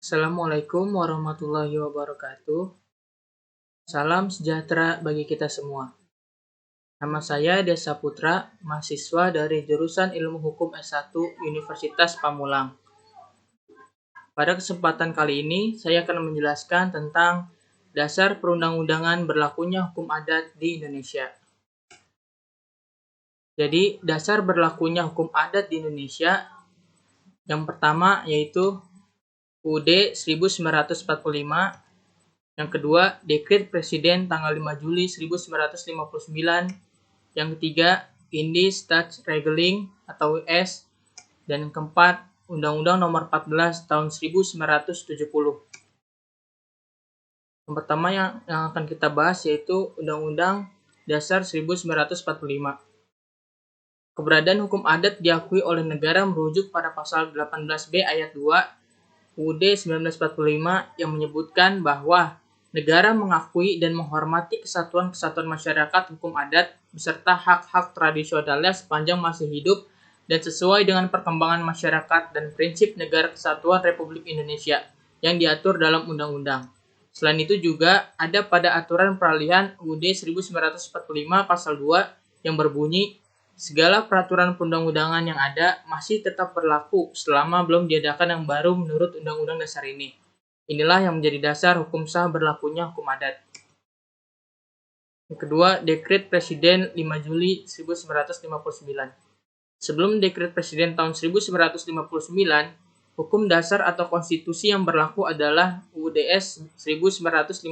Assalamualaikum warahmatullahi wabarakatuh. Salam sejahtera bagi kita semua. Nama saya Desa Putra, mahasiswa dari jurusan Ilmu Hukum S1 Universitas Pamulang. Pada kesempatan kali ini, saya akan menjelaskan tentang dasar perundang-undangan berlakunya hukum adat di Indonesia. Jadi, dasar berlakunya hukum adat di Indonesia yang pertama yaitu UUD 1945. Yang kedua, Dekret Presiden tanggal 5 Juli 1959. Yang ketiga, Indie-Staatsregeling atau US. Dan yang keempat, Undang-Undang Nomor 14 Tahun 1970. Yang pertama yang akan kita bahas yaitu Undang-Undang Dasar 1945. Keberadaan hukum adat diakui oleh negara merujuk pada pasal 18B ayat 2 UUD 1945 yang menyebutkan bahwa negara mengakui dan menghormati kesatuan-kesatuan masyarakat hukum adat beserta hak-hak tradisionalnya sepanjang masih hidup dan sesuai dengan perkembangan masyarakat dan prinsip Negara Kesatuan Republik Indonesia yang diatur dalam undang-undang. Selain itu juga ada pada aturan peralihan UUD 1945 pasal 2 yang berbunyi segala peraturan perundang-undangan yang ada masih tetap berlaku selama belum diadakan yang baru menurut Undang-Undang Dasar ini. Inilah yang menjadi dasar hukum sah berlakunya hukum adat. Yang kedua, Dekret Presiden 5 Juli 1959. Sebelum Dekret Presiden tahun 1959, hukum dasar atau konstitusi yang berlaku adalah UUDS 1950.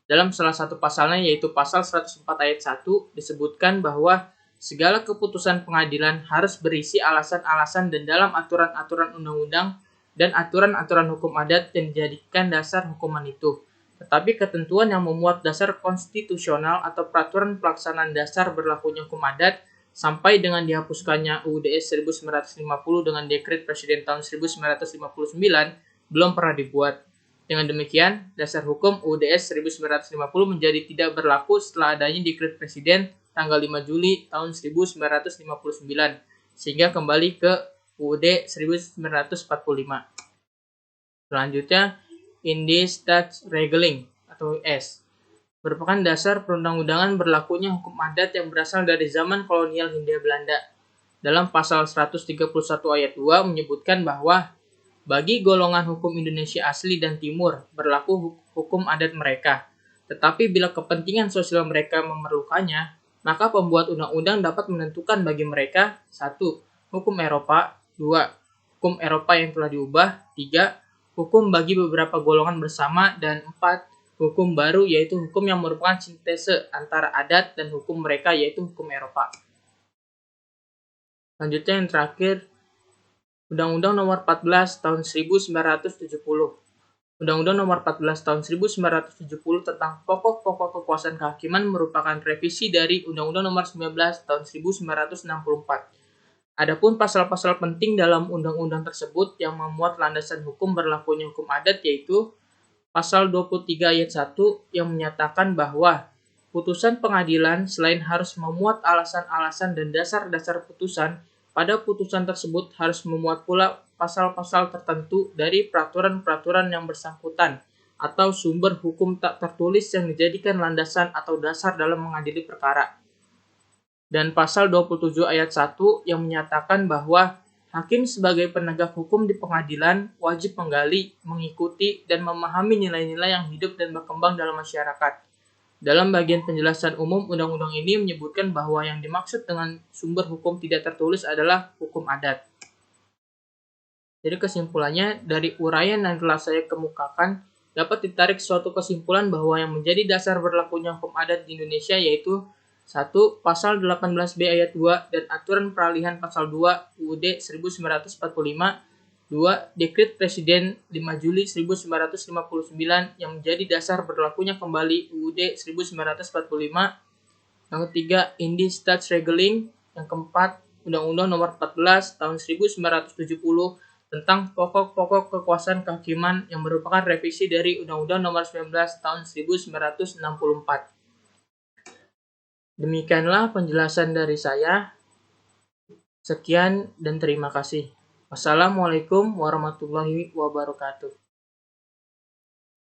Dalam salah satu pasalnya yaitu pasal 104 ayat 1 disebutkan bahwa segala keputusan pengadilan harus berisi alasan-alasan dan dalam aturan-aturan undang-undang dan aturan-aturan hukum adat yang dijadikan dasar hukuman itu. Tetapi ketentuan yang memuat dasar konstitusional atau peraturan pelaksanaan dasar berlakunya hukum adat sampai dengan dihapuskannya UUDS 1950 dengan Dekret Presiden tahun 1959 belum pernah dibuat. Dengan demikian, dasar hukum UUDS 1950 menjadi tidak berlaku setelah adanya Dekret Presiden tanggal 5 Juli tahun 1959, sehingga kembali ke UUD 1945. Selanjutnya, Indie-Staatsregeling atau US merupakan dasar perundang-undangan berlakunya hukum adat yang berasal dari zaman kolonial Hindia Belanda. Dalam pasal 131 ayat 2 menyebutkan bahwa bagi golongan hukum Indonesia asli dan timur berlaku hukum adat mereka. Tetapi bila kepentingan sosial mereka memerlukannya, maka pembuat undang-undang dapat menentukan bagi mereka 1. Hukum Eropa, 2. Hukum Eropa yang telah diubah, 3. Hukum bagi beberapa golongan bersama, dan 4. Hukum baru yaitu hukum yang merupakan sintese antara adat dan hukum mereka yaitu hukum Eropa. Selanjutnya yang terakhir, Undang-Undang Nomor 14 Tahun 1970. Undang-Undang Nomor 14 Tahun 1970 tentang pokok-pokok kekuasaan kehakiman merupakan revisi dari Undang-Undang Nomor 19 Tahun 1964. Adapun pasal-pasal penting dalam undang-undang tersebut yang memuat landasan hukum berlakunya hukum adat yaitu pasal 23 ayat 1 yang menyatakan bahwa putusan pengadilan selain harus memuat alasan-alasan dan dasar-dasar putusan, pada putusan tersebut harus memuat pula pasal-pasal tertentu dari peraturan-peraturan yang bersangkutan atau sumber hukum tak tertulis yang dijadikan landasan atau dasar dalam mengadili perkara. Dan pasal 27 ayat 1 yang menyatakan bahwa hakim sebagai penegak hukum di pengadilan wajib menggali, mengikuti, dan memahami nilai-nilai yang hidup dan berkembang dalam masyarakat. Dalam bagian penjelasan umum, undang-undang ini menyebutkan bahwa yang dimaksud dengan sumber hukum tidak tertulis adalah hukum adat. Jadi kesimpulannya, dari uraian yang telah saya kemukakan, dapat ditarik suatu kesimpulan bahwa yang menjadi dasar berlakunya hukum adat di Indonesia yaitu 1. Pasal 18B ayat 2 dan aturan peralihan pasal 2 UUD 1945. 2. Dekret Presiden 5 Juli 1959 yang menjadi dasar berlakunya kembali UUD 1945. Yang ketiga, Indie-Staatsregeling. Yang keempat, Undang-Undang Nomor 14 Tahun 1970 tentang pokok-pokok kekuasaan kehakiman yang merupakan revisi dari Undang-Undang Nomor 19 Tahun 1964. Demikianlah penjelasan dari saya. Sekian dan terima kasih. Wassalamualaikum warahmatullahi wabarakatuh.